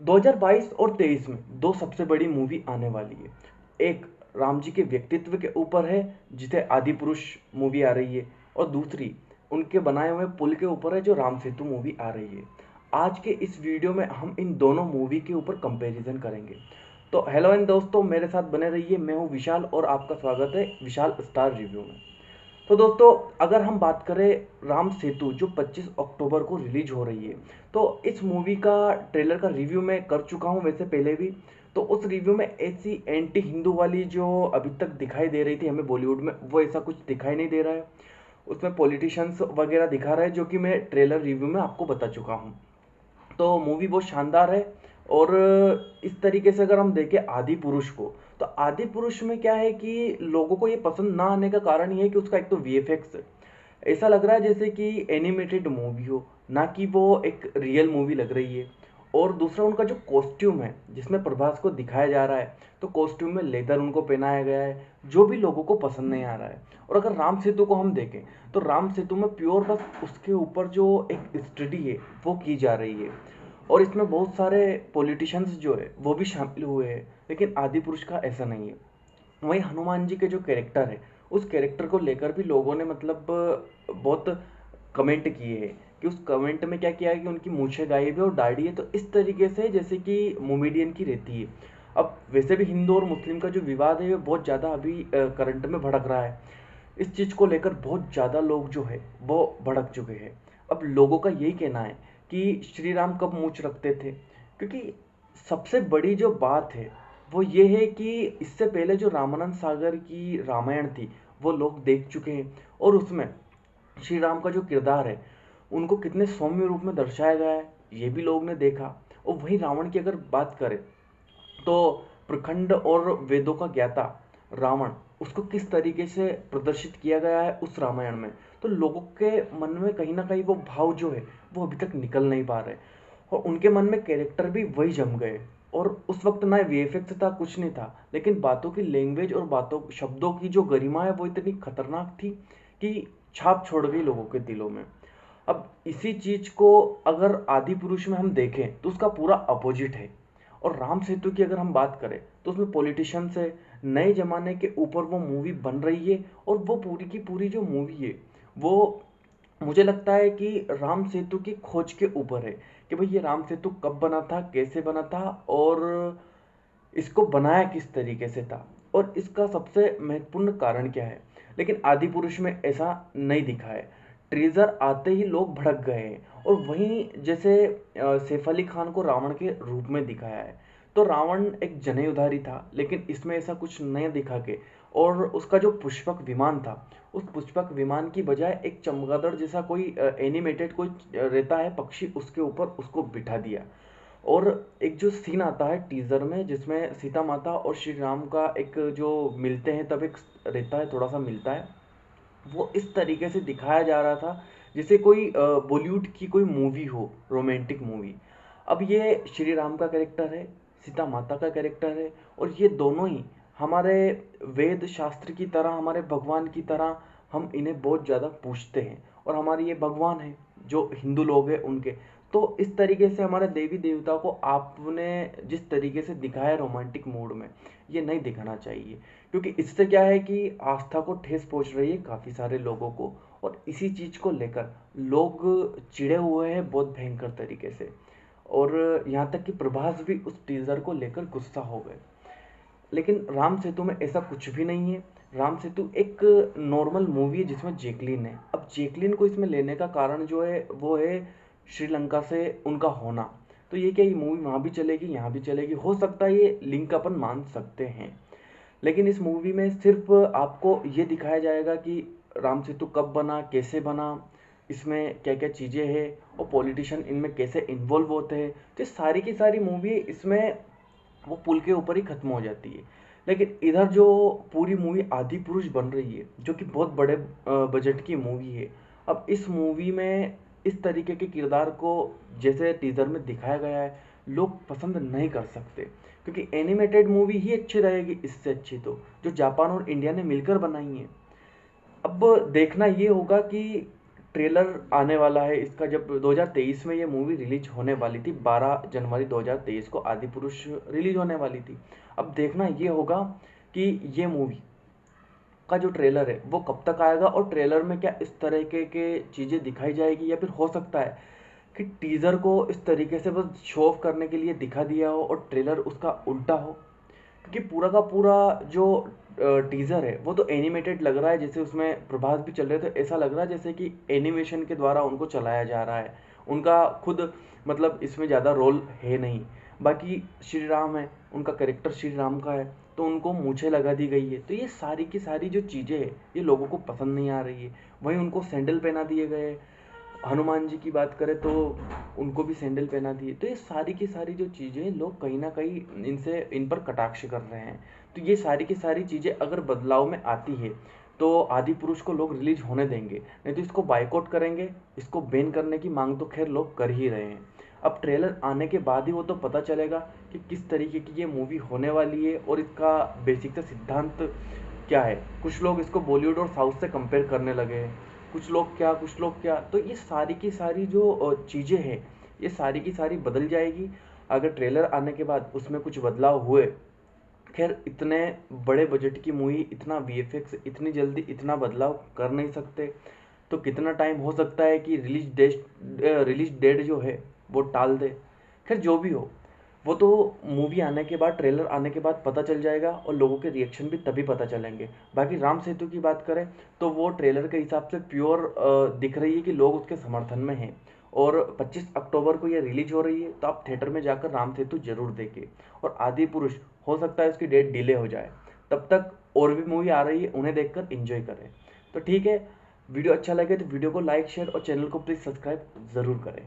2022 और 23 में दो सबसे बड़ी मूवी आने वाली है। एक राम जी के व्यक्तित्व के ऊपर है, जिसे आदि पुरुष मूवी आ रही है, और दूसरी उनके बनाए हुए पुल के ऊपर है, जो राम सेतु मूवी आ रही है। आज के इस वीडियो में हम इन दोनों मूवी के ऊपर कंपैरिजन करेंगे। तो हेलो एंड दोस्तों, मेरे साथ बने रहिए। मैं हूं विशाल और आपका स्वागत है विशाल स्टार रिव्यू में। तो दोस्तों, अगर हम बात करें राम सेतु, जो 25 अक्टूबर को रिलीज हो रही है, तो इस मूवी का ट्रेलर का रिव्यू मैं कर चुका हूं वैसे पहले भी। तो उस रिव्यू में ऐसी एंटी हिंदू वाली जो अभी तक दिखाई दे रही थी हमें बॉलीवुड में, वो ऐसा कुछ दिखाई नहीं दे रहा है। उसमें पॉलिटिशियंस वगैरह दिखा रहा है, जो कि मैं ट्रेलर रिव्यू में आपको बता चुका हूँ। तो मूवी बहुत शानदार है। और इस तरीके से अगर हम देखें आदि पुरुष को, तो आदि पुरुष में क्या है कि लोगों को ये पसंद ना आने का कारण ये है कि उसका एक तो वीएफएक्स ऐसा लग रहा है जैसे कि एनिमेटेड मूवी हो, ना कि वो एक रियल मूवी लग रही है। और दूसरा उनका जो कॉस्ट्यूम है, जिसमें प्रभास को दिखाया जा रहा है, तो कॉस्ट्यूम में लेदर उनको पहनाया गया है, जो भी लोगों को पसंद नहीं आ रहा है। और अगर राम सेतु को हम देखें, तो राम सेतु में प्योर बस उसके ऊपर जो एक स्टडी है वो की जा रही है। और इसमें बहुत सारे पॉलिटिशियंस जो है वो भी शामिल हुए हैं, लेकिन आदि पुरुष का ऐसा नहीं है। वहीं हनुमान जी के जो कैरेक्टर है, उस कैरेक्टर को लेकर भी लोगों ने मतलब बहुत कमेंट किए हैं। कि उस कमेंट में क्या किया है कि उनकी मूछें गायब है और दाढ़ी है, तो इस तरीके से जैसे कि मोमेडियन की रहती है। अब वैसे भी हिंदू और मुस्लिम का जो विवाद है वो बहुत ज़्यादा अभी करंट में भड़क रहा है। इस चीज़ को लेकर बहुत ज़्यादा लोग जो है वो भड़क चुके हैं। अब लोगों का यही कहना है कि श्री राम कब मूछ रखते थे, क्योंकि सबसे बड़ी जो बात है वो ये है कि इससे पहले जो रामानंद सागर की रामायण थी वो लोग देख चुके हैं। और उसमें श्री राम का जो किरदार है, उनको कितने सौम्य रूप में दर्शाया गया है, ये भी लोग ने देखा। और वहीं रावण की अगर बात करें, तो प्रखंड और वेदों का ज्ञाता रावण, उसको किस तरीके से प्रदर्शित किया गया है उस रामायण में, तो लोगों के मन में कहीं ना कहीं वो भाव जो है वो अभी तक निकल नहीं पा रहे। और उनके मन में कैरेक्टर भी वही जम गए। और उस वक्त ना वीएफएक्स था, कुछ नहीं था, लेकिन बातों की लैंग्वेज और बातों शब्दों की जो गरिमा है वो इतनी खतरनाक थी कि छाप छोड़ गई लोगों के दिलों में। अब इसी चीज को अगर आदि पुरुष में हम देखें तो उसका पूरा अपोजिट है। और राम सेतु की अगर हम बात करें, तो उसमें पॉलिटिशियन से नए जमाने के ऊपर वो मूवी बन रही है। और वो पूरी की पूरी जो मूवी है वो, मुझे लगता है कि राम सेतु की खोज के ऊपर है। कि भाई ये राम सेतु कब बना था, कैसे बना था, और इसको बनाया किस तरीके से था, और इसका सबसे महत्वपूर्ण कारण क्या है। लेकिन आदि पुरुष में ऐसा नहीं दिखा है। ट्रेजर आते ही लोग भड़क गए हैं। और वहीं जैसे सैफ अली खान को रावण के रूप में दिखाया है, तो रावण एक जनेऊधारी था, लेकिन इसमें ऐसा कुछ नया दिखा के, और उसका जो पुष्पक विमान था, उस पुष्पक विमान की बजाय एक चमगादड़ जैसा कोई एनिमेटेड कोई रहता है पक्षी, उसके ऊपर उसको बिठा दिया। और एक जो सीन आता है टीजर में, जिसमें सीता माता और श्री राम का एक जो मिलते हैं, तब एक रहता है थोड़ा सा मिलता है, वो इस तरीके से दिखाया जा रहा था जैसे कोई बॉलीवुड की कोई मूवी हो, रोमांटिक मूवी। अब ये श्री राम का कैरेक्टर है, सीता माता का कैरेक्टर है, और ये दोनों ही हमारे वेद शास्त्र की तरह, हमारे भगवान की तरह हम इन्हें बहुत ज़्यादा पूजते हैं। और हमारे ये भगवान हैं जो हिंदू लोग हैं उनके। तो इस तरीके से हमारे देवी देवता को आपने जिस तरीके से दिखाया रोमांटिक मूड में, ये नहीं दिखाना चाहिए। क्योंकि इससे क्या है कि आस्था को ठेस पहुंच रही है काफ़ी सारे लोगों को। और इसी चीज़ को लेकर लोग चिढ़े हुए हैं बहुत भयंकर तरीके से। और यहाँ तक कि प्रभास भी उस टीजर को लेकर गुस्सा हो गए। लेकिन राम सेतु में ऐसा कुछ भी नहीं है। राम सेतु एक नॉर्मल मूवी है जिसमें जेकलिन है। अब जेकलिन को इसमें लेने का कारण जो है वो है श्रीलंका से उनका होना। तो ये क्या, ये मूवी वहाँ भी चलेगी यहाँ भी चलेगी, हो सकता है ये लिंक अपन मान सकते हैं। लेकिन इस मूवी में सिर्फ आपको ये दिखाया जाएगा कि राम सेतु कब बना, कैसे बना, इसमें क्या क्या चीज़ें हैं, और पॉलिटिशियन इनमें कैसे इन्वॉल्व होते हैं। तो सारी की सारी मूवी इसमें वो पुल के ऊपर ही खत्म हो जाती है। लेकिन इधर जो पूरी मूवी आदि पुरुष बन रही है, जो कि बहुत बड़े बजट की मूवी है, अब इस मूवी में इस तरीके के किरदार को जैसे टीजर में दिखाया गया है, लोग पसंद नहीं कर सकते। क्योंकि एनिमेटेड मूवी ही अच्छी रहेगी इससे अच्छी, तो जो जापान और इंडिया ने मिलकर बनाई है। अब देखना ये होगा कि ट्रेलर आने वाला है इसका। जब 2023 में ये मूवी रिलीज होने वाली थी, 12 जनवरी 2023 को आदि पुरुष रिलीज होने वाली थी। अब देखना ये होगा कि ये मूवी का जो ट्रेलर है वो कब तक आएगा, और ट्रेलर में क्या इस तरह के चीज़ें दिखाई जाएगी, या फिर हो सकता है कि टीज़र को इस तरीके से बस शो ऑफ करने के लिए दिखा दिया हो और ट्रेलर उसका उल्टा हो। क्योंकि पूरा का पूरा जो टीज़र है वो तो एनिमेटेड लग रहा है, जैसे उसमें प्रभास भी चल रहे थे, ऐसा लग रहा है जैसे कि एनिमेशन के द्वारा उनको चलाया जा रहा है। उनका खुद मतलब इसमें ज़्यादा रोल है नहीं। बाकी श्री राम है, उनका कैरेक्टर श्री राम का है, तो उनको मूछें लगा दी गई है। तो ये सारी की सारी जो चीज़ें हैं ये लोगों को पसंद नहीं आ रही है। वहीं उनको सैंडल पहना दिए गए। हनुमान जी की बात करें तो उनको भी सैंडल पहना दिए। तो ये सारी की सारी जो चीज़ें लोग कहीं ना कहीं इनसे इन पर कटाक्ष कर रहे हैं। तो ये सारी की सारी चीज़ें अगर बदलाव में आती है तो आदि पुरुष को लोग रिलीज होने देंगे, नहीं तो इसको बाइकआउट करेंगे। इसको बैन करने की मांग तो खैर लोग कर ही रहे हैं। अब ट्रेलर आने के बाद ही वो तो पता चलेगा कि किस तरीके की ये मूवी होने वाली है और इसका बेसिक सा सिद्धांत क्या है। कुछ लोग इसको बॉलीवुड और साउथ से कंपेयर करने लगे हैं, कुछ लोग क्या कुछ लोग क्या। तो ये सारी की सारी जो चीज़ें हैं ये सारी की सारी बदल जाएगी अगर ट्रेलर आने के बाद उसमें कुछ बदलाव हुए। खैर इतने बड़े बजट की मूवी, इतना वीएफएक्स, इतनी जल्दी इतना बदलाव कर नहीं सकते। तो कितना टाइम हो सकता है कि रिलीज डेट जो है वो टाल दे। खैर जो भी हो, वो तो मूवी आने के बाद, ट्रेलर आने के बाद पता चल जाएगा और लोगों के रिएक्शन भी तभी पता चलेंगे। बाकी राम सेतु की बात करें तो वो ट्रेलर के हिसाब से प्योर दिख रही है कि लोग उसके समर्थन में हैं। और 25 अक्टूबर को ये रिलीज हो रही है, तो आप थिएटर में जाकर राम सेतु जरूर देखें। और आदि पुरुष हो सकता है उसकी डेट डिले हो जाए, तब तक और भी मूवी आ रही है, उन्हें देखकर एंजॉय करें। तो ठीक है, वीडियो अच्छा लगे तो वीडियो को लाइक शेयर और चैनल को प्लीज़ सब्सक्राइब ज़रूर करें।